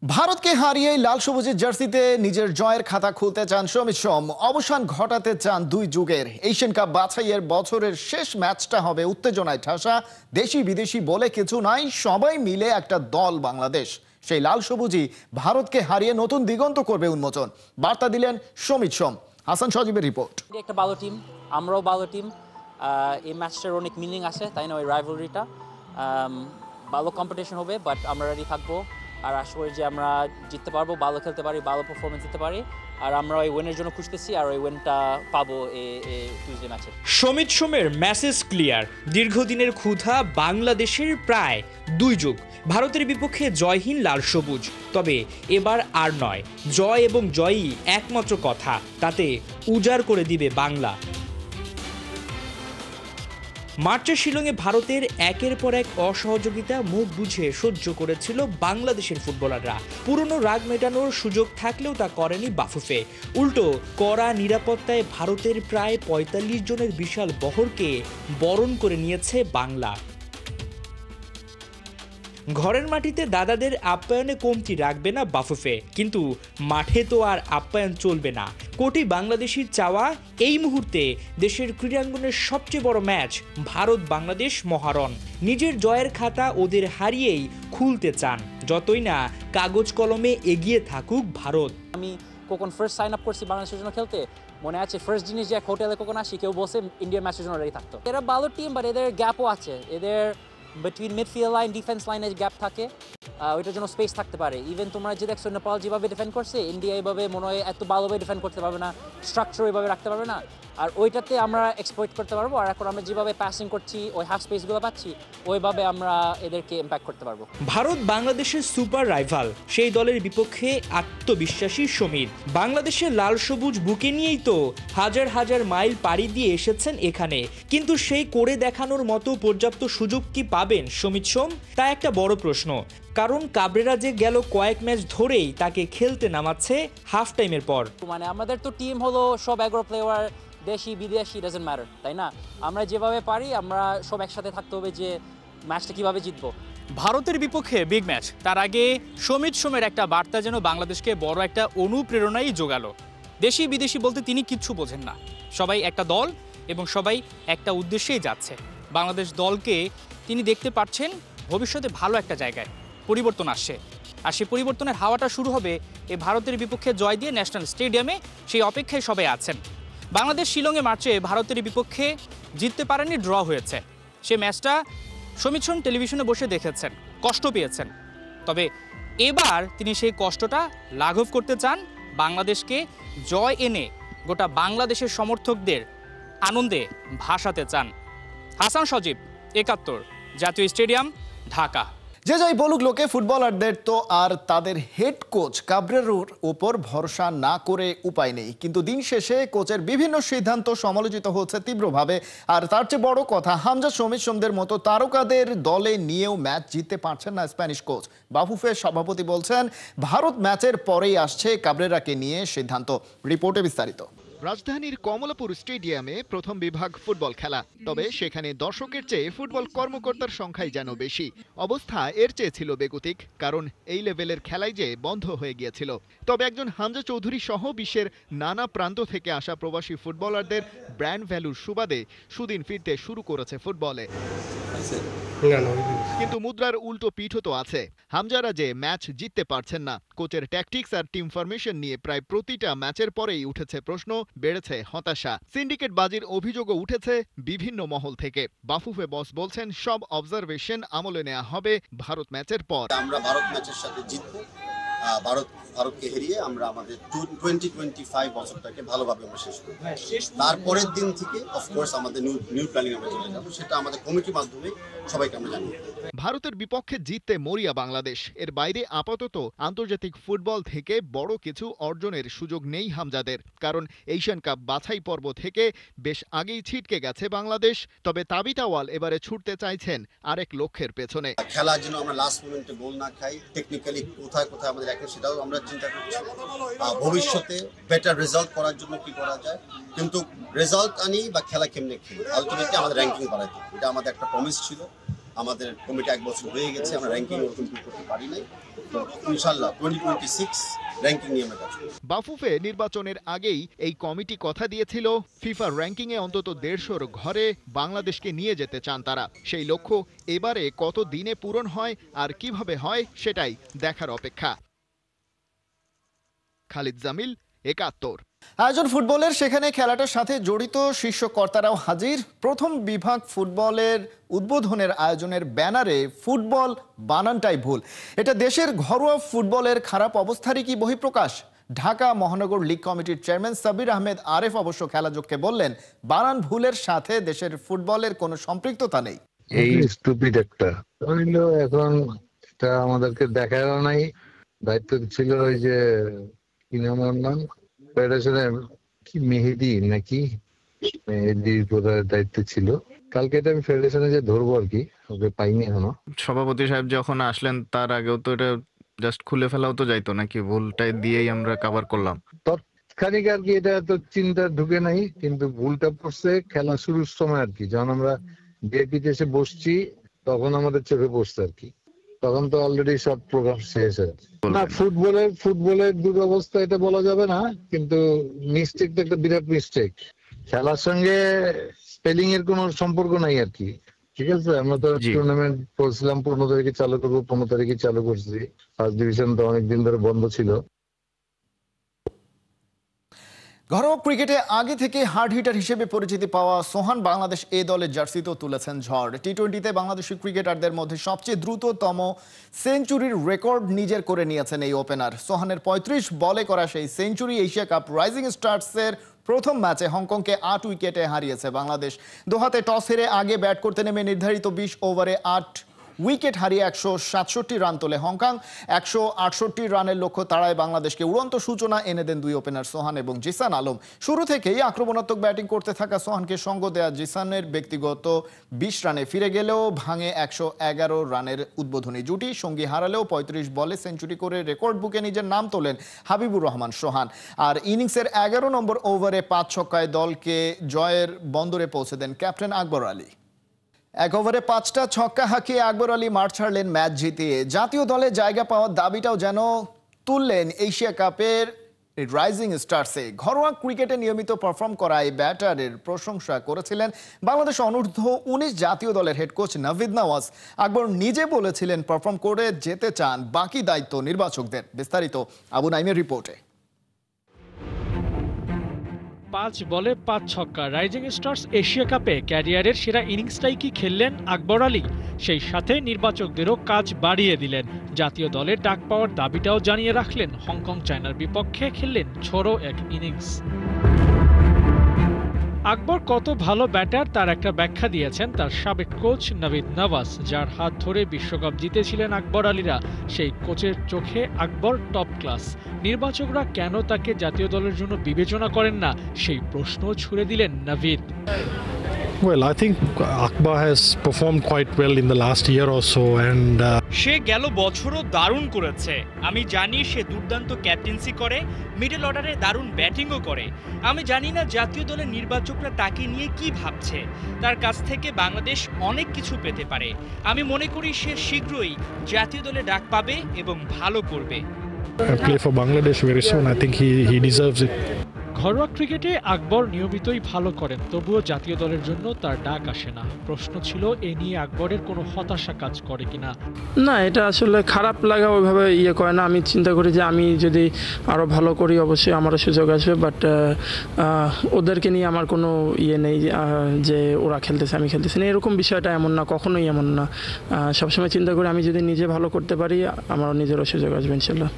ভারতকে হারিয়ে লাল সবুজের জার্সিতে নিজের জয়ের খাতা খুলতে চান সমিত সোম। অবসান ঘটাতে চান দুই যুগের। এশিয়ান কাপ বাছাইয়ের বছরের শেষ ম্যাচটা হবে উত্তেজনায় ঠাসা। দেশি বিদেশি বলে কিছু নাই, সবাই মিলে একটা দল বাংলাদেশ। সেই লাল সবুজই ভারতকে হারিয়ে নতুন দিগন্ত করবে উন্মোচন, বার্তা দিলেন সমিত সোম। হাসান সজীবের রিপোর্ট। একটা ভালো টিম, আমরাও ভালো টিম। এই ম্যাচটার অনেক মিনিং আছে, তাই না? ওই রাইভালরিটা ভালো কম্পিটিশন হবে, বাট আমরা রেডি থাকবো। আর আশা করি যে আমরা জিততে পারবো, ভালো খেলতে পারি, ভালো পারফরমেন্স দিতে পারি। আর আমরা ওই উইনের জন্য খুঁজতেছি, আর ওই উইনটা পাবো এই টিউসডে ম্যাচে। সমিত সোমের মেসেজ ক্লিয়ার। দীর্ঘদিনের ক্ষুধা বাংলাদেশের প্রায় 2 যুগ। ভারতের বিপক্ষে জয়হীন লাল সবুজ। তবে এবার আর নয়, জয় এবং জয়ই একমাত্র কথা, তাতে উজাড় করে দিবে বাংলা। মার্চে শিলংয়ে ভারতের একের পর এক অসহযোগিতা মুখ বুঝে সহ্য করেছিল বাংলাদেশের ফুটবলাররা। পুরনো রাগ মেটানোর সুযোগ থাকলেও তা করেনি বাফুফে। উল্টো কড়া নিরাপত্তায় ভারতের প্রায় 45 জনের বিশাল বহরকে বরণ করে নিয়েছে বাংলা। ঘরের মাটিতে দাদাদের আপ্যায়নে কমতি রাখবে না বাফুফে, কিন্তু মাঠে তো আর আপ্যায়ন চলবে না। কোটি বাংলাদেশির চাওয়া এই মুহূর্তে দেশের ক্রীড়াঙ্গনের সবচেয়ে বড় ম্যাচ ভারত বাংলাদেশ মহারণ। নিজের জয়ের খাতা ওদের হারিয়েই খুলতে চান, যতই না কাগজ কলমে এগিয়ে থাকুক ভারত। আমি কখন ফার্স্ট সাইন আপ করছি বাংলাদেশের জন্য খেলতে, মনে আছে ফার্স্ট জিনিস যে এক হোটেলে কখন আসি কেউ বসে ইন্ডিয়ার ম্যাচের জন্য রেডি থাকতো। এরা ভালো টিম, বাট এদের গ্যাপও আছে। এদের বিটুইন মিডফিল্ড লাইন ডিফেন্স লাইনের গ্যাপ থাকে, ওইটার জন্য স্পেস থাকতে পারে। ইভেন তোমরা যে দেখছো নেপাল যেভাবে ডিফেন্ড করছে, ইন্ডিয়া এইভাবে মনে হয় এত ভালোভাবে ডিফেন্ড করতে পারবে না, স্ট্রাকচার ওইভাবে রাখতে পারবে না। আর ওইটাতে আমরা এক্সপ্লয়েট করতে পারবো। আর এখন আমরা যেভাবে পাসিং করছি, ওই হাফ স্পেসগুলো পাচ্ছি, ওইভাবে আমরা এদেরকে ইম্প্যাক্ট করতে পারবো। ভারত বাংলাদেশের সুপার রাইভাল, সেই দলের বিপক্ষে আত্মবিশ্বাসী সমীর। বাংলাদেশের লাল সবুজ বুকে নিয়েই তো হাজার হাজার মাইল পাড়ি দিয়ে এসেছেন এখানে। কিন্তু সেই করে দেখানোর মতো পর্যাপ্ত সুযোগ কি পাবেন সমিত সোম? তা একটা বড় প্রশ্ন। কারণ কাবরেরা যে গেল কয়েক ম্যাচ ধরেই তাকে খেলতে নামাচ্ছে হাফ টাইমের পর। মানে আমাদের তো টিম হলো সব 11 প্লেয়ার, দেশি বিদেশি, ডাজন্ট ম্যাটার, তাই না? আমরা যেভাবে পারি আমরা সব একসাথে থাকতে হবে যে ম্যাচটা কিভাবে জিতবো। ভারতের বিপক্ষে বিগ ম্যাচ, তার আগে সমিত সোমের একটা বার্তা যেন বাংলাদেশকে বড় একটা অনুপ্রেরণাই জোগালো। দেশি বিদেশি বলতে তিনি কিচ্ছু বোঝেন না, সবাই একটা দল এবং সবাই একটা উদ্দেশ্যেই যাচ্ছে। বাংলাদেশ দলকে তিনি দেখতে পাচ্ছেন ভবিষ্যতে ভালো একটা জায়গায়, পরিবর্তন আসছে। আর সেই পরিবর্তনের হাওয়াটা শুরু হবে এই ভারতের বিপক্ষে জয় দিয়ে ন্যাশনাল স্টেডিয়ামে। সেই অপেক্ষায় সবাই আছেন। বাংলাদেশ শিলংয়ে মার্চে ভারতের বিপক্ষে জিততে পারেনি, ড্র হয়েছে। সে ম্যাচটা সমিত সোম টেলিভিশনে বসে দেখেছেন, কষ্ট পেয়েছেন। তবে এবার তিনি সেই কষ্টটা লাঘব করতে চান, বাংলাদেশকে জয় এনে গোটা বাংলাদেশের সমর্থকদের আনন্দে ভাসাতে চান। হাসান সজীব, ৭১, জাতীয় স্টেডিয়াম, ঢাকা। যে যাই বলুক লোকে, ফুটবলারদের তো আর তাদের হেড কোচ কাবরেরুর উপর ভরসা না করে উপায় নেই। কিন্তু দিন শেষে কোচের বিভিন্ন সিদ্ধান্ত সমালোচিত হচ্ছে তীব্রভাবে। আর তার চেয়ে বড় কথা, হামজা সমিত সোমদের মতো তারকাদের দলে নিয়েও ম্যাচ জিততে পারছেন না স্প্যানিশ কোচ। বাফুফের সভাপতি বলছেন, ভারত ম্যাচের পরেই আসছে কাবরেরাকে নিয়ে সিদ্ধান্ত। রিপোর্টে বিস্তারিত। রাজধানীর কমলাপুর স্টেডিয়ামে প্রথম বিভাগ ফুটবল খেলা, তবে সেখানে দর্শকের চেয়ে ফুটবল কর্মকর্তার সংখ্যাই যেন বেশি। অবস্থা এর চেয়ে ছিল বেগতিক, কারণ এই লেভেলের খেলাই যে বন্ধ হয়ে গিয়েছিল। তবে একজন হামজা চৌধুরী সহ বিশ্বের নানা প্রান্ত থেকে আসা প্রবাসী ফুটবলারদের ব্র্যান্ড ভ্যালুর সুবাদে সুদিন ফিরতে শুরু করেছে ফুটবলে। কিন্তু মুদ্রার উল্টো পিঠও তো আছে। হামজারা যে ম্যাচ জিততে পারছেন না। কোচের ট্যাকটিক্স আর টিম ফরমেশন নিয়ে প্রায় প্রতিটা ম্যাচের পরেই উঠেছে প্রশ্ন, বেড়েছে হতাশা। সিন্ডিকেট বাজির অভিযোগও উঠেছে বিভিন্ন মহল থেকে। বাফুফে বস বলছেন, সব অবজারভেশন আমলে নেওয়া হবে ভারত ম্যাচের পর। আমরা ভারত ম্যাচের সাথে জিতবো, ভারতকে হারিয়ে আমরা আমাদের 2025 বছরটাকে ভালোভাবে আমরা শেষ করব। তারপরের দিন থেকে অফকোর্স আমাদের নিউ প্ল্যানিং আমরা চলে যাবো, সেটা আমাদের কমিটির মাধ্যমে সবাইকে আমরা জানিয়ে দেব। ভারতের বিপক্ষে জিততে মরিয়া বাংলাদেশ। এর বাইরে আপাতত আন্তর্জাতিক ফুটবল থেকে বড় কিছু অর্জনের সুযোগ নেই হামজাদের, কারণ এশিয়ান কাপ বাছাই পর্ব থেকে বেশ আগেই ছিটকে গেছে বাংলাদেশ। তবে তাবিত আওয়াল এবারে ছুটতে চাইছেন আরেক লক্ষ্যের পেছনে। খেলার জন্য আমরা লাস্ট মোমেন্টে গোল না খাই, টেকনিক্যালি কোথায় কোথায় আমাদের এখন সেটাও আমরা চিন্তা করছি। ভবিষ্যতে বেটার রেজাল্ট করার জন্য কি করা যায়, কিন্তু রেজাল্ট আনি বা খেলা কেমনে খেলি, আলটিমেটলি আমাদের র্যাঙ্কিং বাড়াইতে, এটা আমাদের একটা প্রমিস ছিল। আমাদের কমিটি 1 বছর হয়ে গেছে, আমরা র্যাঙ্কিং ওরকম করতে পারি নাই। তো ইনশাল্লাহ 2026 র্যাঙ্কিং নিয়ে আমরা কাজ করব। বাফুফে নির্বাচনের আগেই এই কমিটি কথা দিয়েছিল ফিফা র্যাঙ্কিংয়ে অন্তত 150 ঘরে বাংলাদেশকে নিয়ে যেতে চান তারা। সেই লক্ষ্য এবারে কত দিনে পূরণ হয় আর কিভাবে হয় সেটাই দেখার অপেক্ষা। খালিদ জামিল, ৭১। আয়োজন ফুটবলের সেখানে খেলাটার সাথে জড়িত শীর্ষ কর্তারাও হাজির। প্রথম বিভাগ ফুটবলের উদ্বোধনের আয়োজনের ব্যানারে ফুটবল বানানটাই ভুল। এটা দেশের ঘরোয়া ফুটবলের খারাপ অবস্থারই কি বহিঃপ্রকাশ? ঢাকা মহানগর লীগ কমিটির চেয়ারম্যান সাবির আহমেদ আরেফ অবশ্য খেলাযোগকে বললেন, বানান ভুলের সাথে দেশের ফুটবলের কোনো সম্পৃক্ততা নেই। এই স্টুপিড একটা হইলো, এখন এটা আমাদেরকে দেখারও নাই। দায়িত্ব ছিল ওই যে কি নাম ওর নাম, ফেডারেশনের কি মেহেদি নাকি, মেহেদির প্রধানের দায়িত্ব ছিল। কালকে এটা আমি ফেডারেশনে যে ধরবো আর কি, ওকে পাইনি এখনো। সভাপতি সাহেব যখন আসলেন তার আগেও তো এটা জাস্ট খুলে ফেলাও তো যাইতো নাকি, ভুলটাই দিয়েই আমরা কভার করলাম। তৎক্ষণিক আর কি, এটা তো চিন্তা ঢুকে নাই, কিন্তু ভুলটা পড়ছে খেলা শুরুর সময় আর কি, যখন আমরা বিএপিতে এসে বসছি তখন আমাদের চোখে পড়ছে আর কি, তখন তো অলরেডি সব প্রোগ্রাম শেষ হয়েছে। না, ফুটবলের দুরবস্থা এটা বলা যাবে না, কিন্তু মিস্টেক তো একটা বিরাট মিস্টেক। খেলার সঙ্গে স্পেলিং এর কোনো সম্পর্ক নাই আর কি। ঠিক আছে, আমরা তো টুর্নামেন্ট করছিলাম 15 তারিখে চালু করবো, 15 তারিখে চালু করছি। ফার্স্ট ডিভিশন তো অনেকদিন ধরে বন্ধ ছিল। ঘরোয়া ক্রিকেটে আগে থেকে হার্ড হিটার হিসেবে পরিচিতি পাওয়া সোহান বাংলাদেশ এ দলের জার্সিতেও তুলেছেন ঝড়। টি-20তে বাংলাদেশি ক্রিকেটারদের মধ্যে সবচেয়ে দ্রুততম সেঞ্চুরির রেকর্ড নিজের করে নিয়েছেন এই ওপেনার। সোহানের 35 বলে করা সেই সেঞ্চুরি এশিয়া কাপ রাইজিং স্টার্সের প্রথম ম্যাচে হংকংকে 8 উইকেটে হারিয়েছে বাংলাদেশ। দোহাতে টস হেরে আগে ব্যাট করতে নেমে নির্ধারিত 20 ওভারে 8 উইকেট হারিয়ে 167 রান তোলে হংকং। 168 রানের লক্ষ্য তাড়ায় বাংলাদেশকে উড়ন্ত সূচনা এনে দেন দুই ওপেনার সোহান এবং জিসান আলম। শুরু থেকেই আক্রমণাত্মক ব্যাটিং করতে থাকা সোহানকে সঙ্গ দেয়া জিসানের ব্যক্তিগত 20 রানে ফিরে গেলেও ভাঙে 111 রানের উদ্বোধনী জুটি। সঙ্গী হারালেও 35 বলে সেঞ্চুরি করে রেকর্ড বুকে নিজের নাম তোলেন হাবিবুর রহমান সোহান। আর ইনিংসের 11 নম্বর ওভারে 5 ছক্কায় দলকে জয়ের বন্দরে পৌঁছে দেন ক্যাপ্টেন আকবর আলী। 1 ওভারে 5টা ছক্কা হাঁকিয়ে আকবর আলী মাঠ ছাড়লেন ম্যাচ জিতিয়ে। জাতীয় দলে জায়গা পাওয়ার দাবিটাও যেন তুললেন এশিয়া কাপের রাইজিং স্টার্সে। ঘরোয়া ক্রিকেটে নিয়মিত পারফর্ম করা এই ব্যাটারের প্রশংসা করেছিলেন বাংলাদেশ অনূর্ধ্ব 19 জাতীয় দলের হেড কোচ নাভিদ নওয়াজ। আকবর নিজে বলেছিলেন পারফর্ম করে যেতে চান, বাকি দায়িত্ব নির্বাচকদের। বিস্তারিত আবু নাইমের রিপোর্টে। 5 বলে 5 ছক্কা রাইজিং স্টার্স এশিয়া কাপে ক্যারিয়ারের সেরা ইনিংসটাই কি খেললেন আকবর আলী? সেই সাথে নির্বাচকদেরও কাজ বাড়িয়ে দিলেন। জাতীয় দলের ডাক পাওয়ার দাবিটাও জানিয়ে রাখলেন। হংকং চায়নার বিপক্ষে খেললেন ছোড়ো এক ইনিংস। আকবর কত ভালো ব্যাটার তার একটা ব্যাখ্যা দিয়েছেন তার সাবেক কোচ নাভিদ নওয়াজ, যার হাত ধরে বিশ্বকাপ জিতেছিলেন আকবর আলীরা। সেই কোচের চোখে আকবর টপ ক্লাস। নির্বাচকরা কেন তাকে জাতীয় দলের জন্য বিবেচনা করেন না, সেই প্রশ্ন ছুড়ে দিলেন Navid. Well, I think Akbar has performed quite well in the last year or so, and সে গেল বছরও দারুণ করেছে। আমি জানি সে দুর্দান্ত ক্যাপ্টেন্সি করে, মিডল অর্ডারে দারুণ ব্যাটিংও করে। আমি জানি না জাতীয় দলের নির্বাচকরা তাকে নিয়ে কি ভাবছে। তার কাছ থেকে বাংলাদেশ অনেক কিছু পেতে পারে। আমি মনে করি সে শীঘ্রই জাতীয় দলে ডাক পাবে এবং ভালো করবে। play for Bangladesh very soon. I think he deserves it. ঘরোয়া ক্রিকেটে আকবর নিয়মিতই ভালো করেন, তবুও জাতীয় দলের জন্য তার ডাক আসে না। প্রশ্ন ছিল এ নিয়ে আকবরের কোনো হতাশা কাজ করে কিনা। না, এটা আসলে খারাপ লাগা ওইভাবে করে না। আমি চিন্তা করি যে আমি যদি আরও ভালো করি অবশ্যই আমারও সুযোগ আসবে, বাট ওদেরকে নিয়ে আমার কোনো নেই যে ওরা খেলতেছে আমি খেলতেছি না, এরকম বিষয়টা এমন না, কখনোই এমন না। সবসময় চিন্তা করি আমি যদি নিজে ভালো করতে পারি আমারও নিজেরও সুযোগ আসবে ইনশাল্লাহ।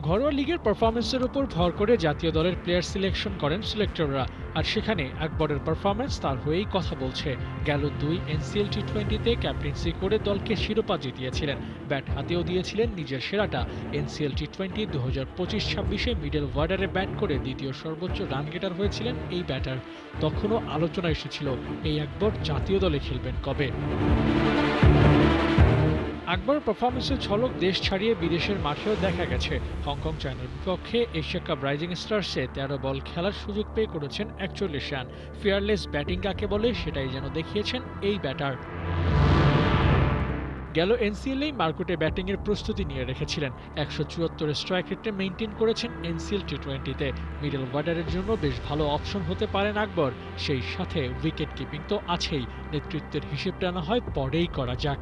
ঘরোয়া লিগের পারফরমেন্সের উপর ভর করে জাতীয় দলের প্লেয়ার সিলেকশন করেন সিলেক্টররা, আর সেখানে আকবরের পারফরমেন্স তার হয়েই কথা বলছে। গেল 2 এনসিএল টি-20তে ক্যাপ্টেন্সি করে দলকে শিরোপা জিতিয়েছিলেন, ব্যাট হাতেও দিয়েছিলেন নিজের সেরাটা। এনসিএল টি-20 2025-26-এ মিডল ওয়ার্ডারে ব্যাট করে দ্বিতীয় সর্বোচ্চ রান গেটার হয়েছিলেন এই ব্যাটার। তখনও আলোচনা এসেছিল এই আকবর জাতীয় দলে খেলবেন কবে। আকবর পারফরমেন্সের ঝলক দেশ ছাড়িয়ে বিদেশের মাঠেও দেখা গেছে। হংকং চায়নার বিপক্ষে এশিয়া কাপ রাইজিং স্টার্সে 13 বল খেলার সুযোগ পেয়ে করেছেন 41 রান। ফিয়ারলেস ব্যাটিং কাকে বলে সেটাই যেন দেখিয়েছেন এই ব্যাটার। গেল এনসিএলেই মার্কুটে ব্যাটিংয়ের প্রস্তুতি নিয়ে রেখেছিলেন। 174 স্ট্রাইক রেটে মেইনটেইন করেছেন এনসিএল টি20-তে। মিডল অর্ডারের জন্য বেশ ভালো অপশন হতে পারেন আকবর। সেই সাথে উইকেট কিপিং তো আছেই, নেতৃত্বের হিসেব টানা হয় পরেই করা যাক।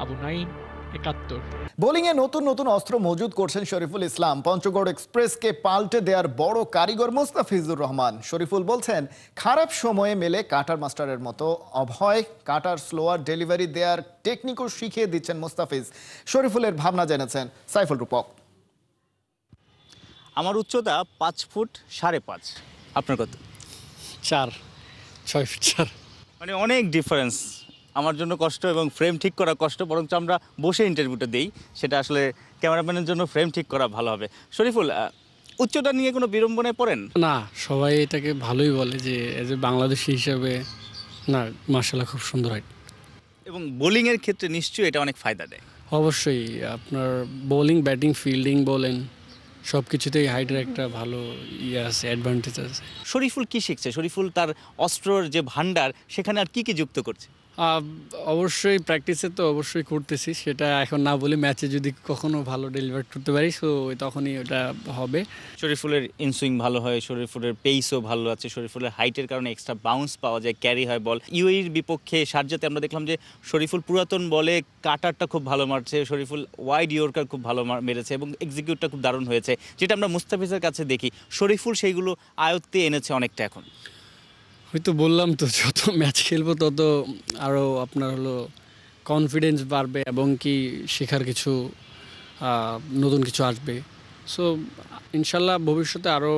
আবু নাইম, 71। বোলিংয়ে নতুন নতুন অস্ত্র মজুদ করছেন শরীফুল ইসলাম। পঞ্চগড় এক্সপ্রেসকে পাল্টে দেওয়ার বড় কারিগর মুস্তাফিজুর রহমান। শরীফুল বলছেন, খারাপ সময়ে মেলে কাটার মাস্টারের মতো অভয় কাটার স্লোয়ার ডেলিভারি দেওয়ার টেকনিকও শিখিয়ে দিচ্ছেন মুস্তাফিজ। শরীফুলের ভাবনা জেনেছেন সাইফুল রূপক। আমার উচ্চতা 5 ফুট 5.5। আপনার কত? 6 ফিট 4। মানে অনেক ডিফারেন্স। আমার জন্য কষ্ট এবং ফ্রেম ঠিক করা কষ্ট, বরঞ্চ আমরা বসে ইন্টারভিউটা দেই, সেটা আসলে ক্যামেরাম্যানের জন্য ফ্রেম ঠিক করা ভালো হবে। শরীফুল, উচ্চতা নিয়ে কোনো বিড়ম্বনায় পড়েন? না, সবাই এটাকে ভালোই বলে যে এজ এ বাংলাদেশি হিসাবে না, মাশাআল্লাহ খুব সুন্দর হাইট। এবং বোলিংয়ের ক্ষেত্রে নিশ্চয়ই এটা অনেক ফায়দা দেয়। অবশ্যই আপনার বোলিং, ব্যাটিং, ফিল্ডিং বলেন সব কিছুতেই হাইটের একটা ভালো আছে, অ্যাডভান্টেজ আছে। শরীফুল কি শিখছে? শরীফুল তার অস্ত্রর যে ভান্ডার সেখানে আর কি কি যুক্ত করছে? অবশ্যই প্র্যাকটিসে তো অবশ্যই করতেছি, সেটা এখন না বলে ম্যাচে যদি কখনো ভালো ডেলিভার করতে পারি সো তখনই ওটা হবে। শরীফুলের ইনসুইং ভালো হয়, শরীফুলের পেসও ভালো আছে, শরীফুলের হাইটের কারণে এক্সট্রা বাউন্স পাওয়া যায়, ক্যারি হয় বল। ইউএইর বিপক্ষে শারজাতে আমরা দেখলাম যে শরীফুল পুরাতন বলে কাটারটা খুব ভালো মারছে, শরীফুল ওয়াইড ইয়র্কার খুব ভালো মেরেছে এবং এক্সিকিউটটা খুব দারুণ হয়েছে, যেটা আমরা মুস্তাফিজের কাছে দেখি। শরীফুল সেইগুলো আয়ত্তে এনেছে অনেকটা। এখন হয়তো বললাম তো, যত ম্যাচ খেলবো তত আরও আপনার হলো কনফিডেন্স বাড়বে এবং কি শেখার কিছু নতুন কিছু আসবে। সো ইনশাল্লাহ ভবিষ্যতে আরও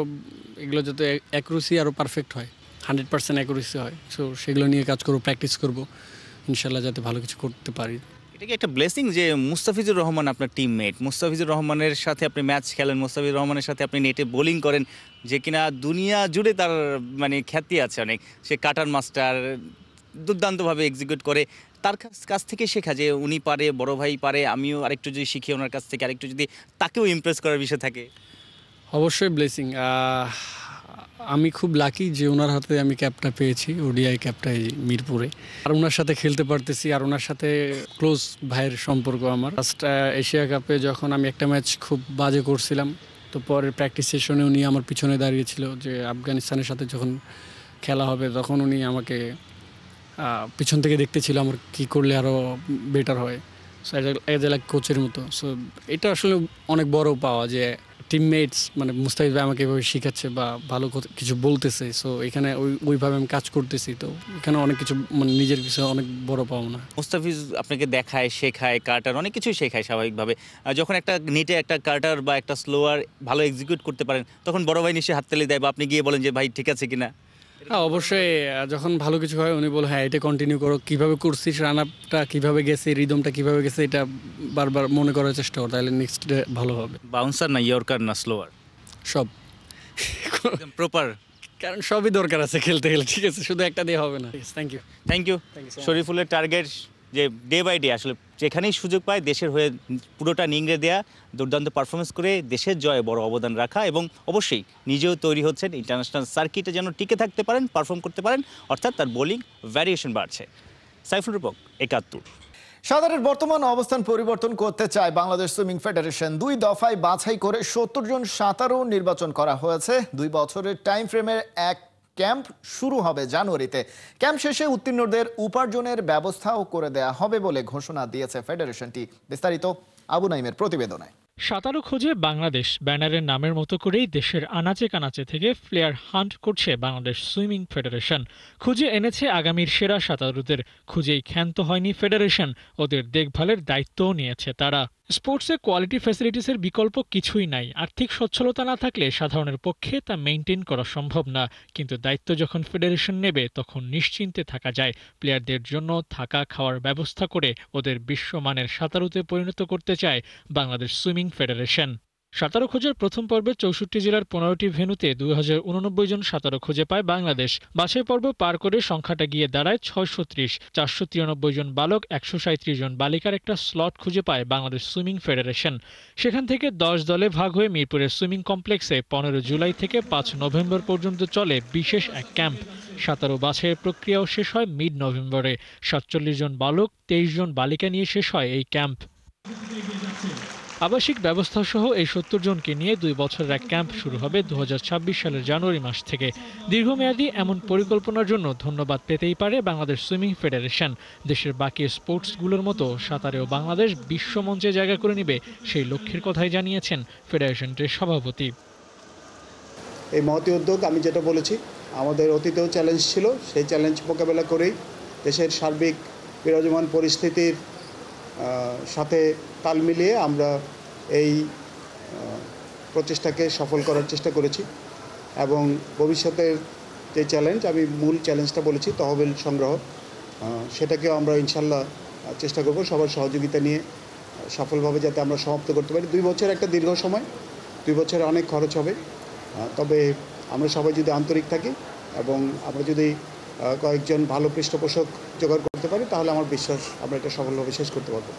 এগুলো যাতে অ্যাকুরেসি আরও পারফেক্ট হয়, 100% অ্যাকুরেসি হয়। সো সেগুলো নিয়ে কাজ করবো, প্র্যাকটিস করবো, ইনশাল্লাহ যাতে ভালো কিছু করতে পারি। এটা কি একটা ব্লেসিং যে মুস্তাফিজুর রহমান আপনার টিমমেট, মুস্তাফিজুর রহমানের সাথে আপনি ম্যাচ খেলেন, মুস্তাফিজুর রহমানের সাথে আপনি নেটে বোলিং করেন, যে কিনা দুনিয়া জুড়ে তার মানে খ্যাতি আছে অনেক। সে কাটার মাস্টার, দুর্দান্তভাবে এক্সিকিউট করে। তার কাছ থেকে শেখা যে উনি পারে, বড় ভাই পারে, আমিও আরেকটু যদি শিখি ওনার কাছ থেকে, আরেকটু যদি তাকেও ইমপ্রেস করার বিষয় থাকে। অবশ্যই ব্লেসিং। আমি খুব লাকি যে ওনার হাতে আমি ক্যাপটা পেয়েছি, ওডিআই ক্যাপটা মিরপুরে, আর ওনার সাথে খেলতে পারতেছি, আর ওনার সাথে ক্লোজ ভাইয়ের সম্পর্ক আমার। ফার্স্ট এশিয়া কাপে যখন আমি একটা ম্যাচ খুব বাজে করছিলাম, তো পরের প্র্যাকটিস সেশনে উনি আমার পিছনে দাঁড়িয়েছিল, যে আফগানিস্তানের সাথে যখন খেলা হবে তখন উনি আমাকে পিছন থেকে দেখতেছিল আমার কী করলে আরও বেটার হয়। সো এজ এ লাইক কোচের মতো। সো এটা আসলে অনেক বড় পাওয়া যে টিমমেটস মানে মুস্তাফিজ ভাই আমাকে এভাবে শেখাচ্ছে বা ভালো কিছু বলতেছে। সো এখানে ওইভাবে আমি কাজ করতেছি, তো এখানে অনেক কিছু মানে নিজের বিষয়ে অনেক বড় পাওনা। মুস্তাফিজ আপনাকে দেখায়, শেখায়, কাটার অনেক কিছুই শেখায় স্বাভাবিকভাবে। যখন একটা নেটে একটা কাটার বা একটা স্লোয়ার ভালো এক্সিকিউট করতে পারেন তখন বড় ভাই নিশ্চয়ই হাততালি দেয়, বা আপনি গিয়ে বলেন যে ভাই ঠিক আছে কিনা? হ্যাঁ, অবশ্যই। যখন ভালো কিছু হয় উনি বলে হ্যাঁ এটা কন্টিনিউ করো, কীভাবে করছিস, রান আপটা কীভাবে গেছে, রিদমটা কীভাবে গেছে, এটা বারবার মনে করার চেষ্টা করো, তাহলে নেক্সট ডে ভালো হবে। বাউন্সার না ইয়র্কার না স্লোয়ার? সব প্রপার, কারণ সবই দরকার আছে খেলতে গেলে, ঠিক আছে, শুধু একটা দিয়ে হবে না। Thank you. Thank you. শরীফুলের টার্গেট যে ডে বাই ডে আসলে যেখানেই সুযোগ পায় দেশের হয়ে পুরোটা নিংড়ে দেয়া, দুর্দান্ত পারফরমেন্স করে দেশের জয়ে বড় অবদান রাখা, এবং অবশ্যই নিজেও তৈরি হচ্ছেন ইন্টারন্যাশনাল সার্কিটে যেন টিকে থাকতে পারেন, পারফর্ম করতে পারেন, অর্থাৎ তার বোলিং ভ্যারিয়েশন বাড়ছে। সাইফুল রূপক, 71। সাঁতারের বর্তমান অবস্থান পরিবর্তন করতে চায় বাংলাদেশ সুইমিং ফেডারেশন। 2 দফায় বাছাই করে 70 জন সাঁতারু নির্বাচন করা হয়েছে। 2 বছরের টাইম ফ্রেমের এক ক্যাম্প শুরু হবে জানুয়ারিতে। ক্যাম্প শেষে উত্তীর্ণদের উপার্জনের ব্যবস্থাও করে দেয়া হবে বলে ঘোষণা দিয়েছে ফেডারেশনটি। বিস্তারিত আবু নাইমের প্রতিবেদনে। সাঁতারু খোঁজে বাংলাদেশ ব্যানারের নামের মতো করেই দেশের আনাচে কানাচে থেকে প্লেয়ার হান্ট করছে বাংলাদেশ সুইমিং ফেডারেশন। খুঁজে এনেছে আগামীর সেরা সাঁতারুদের। খুঁজেই ক্ষান্ত হয়নি ফেডারেশন, ওদের দেখভালের দায়িত্বও নিয়েছে তারা। স্পোর্টসে কোয়ালিটি ফ্যাসিলিটিসের বিকল্প কিছুই নাই। আর্থিক সচ্ছলতা না থাকলে সাধারণের পক্ষে তা মেইনটেইন করা সম্ভব না। কিন্তু দায়িত্ব যখন ফেডারেশন নেবে তখন নিশ্চিন্তে থাকা যায়। প্লেয়ারদের জন্য থাকা খাওয়ার ব্যবস্থা করে ওদের বিশ্বমানের সাঁতারুতে পরিণত করতে চায় বাংলাদেশ সুইমিং ফেডারেশন। সাঁতারু খোঁজের প্রথম পর্বে 64 জেলার 15টি ভেন্যুতে 2089 জন সাঁতারু খুঁজে পায় বাংলাদেশ। বাছাই পর্ব পার করে সংখ্যাটা গিয়ে দাঁড়ায় 630। 493 জন বালক, 137 জন বালিকার একটা স্লট খুঁজে পায় বাংলাদেশ সুইমিং ফেডারেশন। সেখান থেকে 10 দলে ভাগ হয়ে মিরপুরের সুইমিং কমপ্লেক্সে 15 জুলাই থেকে 5 নভেম্বর পর্যন্ত চলে বিশেষ এক ক্যাম্প। সাঁতারু বাছাইয়ের প্রক্রিয়াও শেষ হয় মিড নভেম্বরে। 47 জন বালক, 23 জন বালিকা নিয়ে শেষ হয় এই ক্যাম্প। আবাসিক ব্যবস্থা সহ এই 70 জনকে নিয়ে 2 বছরের এক ক্যাম্প শুরু হবে 2026 সালের জানুয়ারি মাস থেকে। দীর্ঘমেয়াদী এমন পরিকল্পনার জন্য ধন্যবাদ পেতেই পারে বাংলাদেশ সুইমিং ফেডারেশন। দেশের বাকি স্পোর্টসগুলোর মতো সাঁতারেও বাংলাদেশ বিশ্বমঞ্চে জায়গা করে নেবে সেই লক্ষ্যের কথাই জানিয়েছেন ফেডারেশনটির সভাপতি। এই মহতী উদ্যোগ, আমি যেটা বলেছি, আমাদের অতীতেও চ্যালেঞ্জ ছিল, সেই চ্যালেঞ্জ মোকাবেলা করেই দেশের সার্বিক বিরাজমান পরিস্থিতির সাথে তাল মিলিয়ে আমরা এই প্রচেষ্টাকে সফল করার চেষ্টা করেছি। এবং ভবিষ্যতের যে চ্যালেঞ্জ, আমি মূল চ্যালেঞ্জটা বলেছি তহবিল সংগ্রহ, সেটাকেও আমরা ইনশাল্লাহ চেষ্টা করব সবার সহযোগিতা নিয়ে সফলভাবে যাতে আমরা সমাপ্ত করতে পারি। 2 বছর একটা দীর্ঘ সময়, 2 বছরে অনেক খরচ হবে, তবে আমরা সবাই যদি আন্তরিক থাকি এবং আমরা যদি কয়েকজন ভালো পৃষ্ঠপোষক জোগাড় করতে পারি, তাহলে আমার বিশ্বাস আমরা এটা সফলভাবে শেষ করতে পারবো।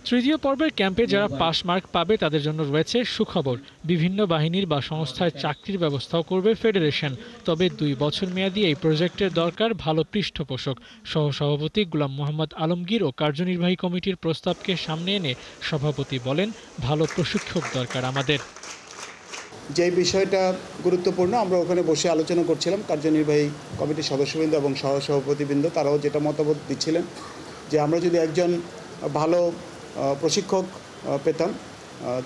তৃতীয় পর্বের ক্যাম্পে যারা পাস মার্ক পাবে তাদের জন্য রয়েছে সুখবর। বিভিন্ন বাহিনীর বা সংস্থায় চাকরির ব্যবস্থাও করবে ফেডারেশন। তবে 2 বছর মেয়াদী এই প্রজেক্টের দরকার ভালো পৃষ্ঠপোষক। সহসভাপতি গোলাম মোহাম্মদ আলমগীর ও কার্যনির্বাহী কমিটির প্রস্তাবকে সামনে এনে সভাপতি বলেন, ভালো প্রশিক্ষক দরকার আমাদের। যে বিষয়টা গুরুত্বপূর্ণ, আমরা ওখানে বসে আলোচনা করছিলাম, কার্যনির্বাহী কমিটির সদস্যবৃন্দ এবং সহসভাপতিবৃন্দ তারাও যেটা মতামত দিচ্ছিলেন যে আমরা যদি একজন ভালো প্রশিক্ষক পেতাম,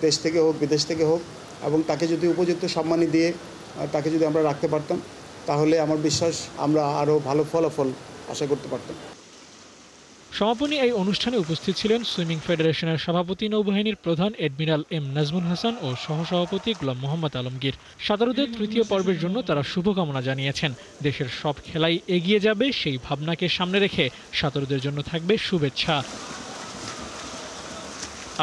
দেশ থেকে হোক বিদেশ থেকে হোক, এবং তাকে যদি উপযুক্ত সম্মানী দিয়ে তাকে যদি আমরা রাখতে পারতাম, তাহলে আমার বিশ্বাস আমরা আরও ভালো ফলাফল আশা করতে পারতাম। সমাপনী এই অনুষ্ঠানে উপস্থিত ছিলেন সুইমিং ফেডারেশনের সভাপতি, নৌবাহিনীর প্রধান এডমিরাল এম নাজমুল হাসান ও সহসভাপতি গোলাম মোহাম্মদ আলমগীর। সাঁতারুদের তৃতীয় পর্বের জন্য তারা শুভকামনা জানিয়েছেন। দেশের সব খেলাই এগিয়ে যাবে সেই ভাবনাকে সামনে রেখে সাঁতারুদের জন্য থাকবে শুভেচ্ছা।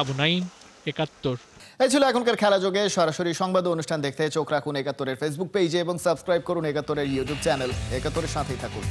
আবু নাইম, 71। এই ছিল এখনকার খেলা যোগে। সরাসরি সংবাদ অনুষ্ঠান দেখতে চোখ রাখুন 71-এর ফেসবুক পেজে এবং সাবস্ক্রাইব করুন 71-এর ইউটিউব চ্যানেল। 71-এর সাথেই থাকুন।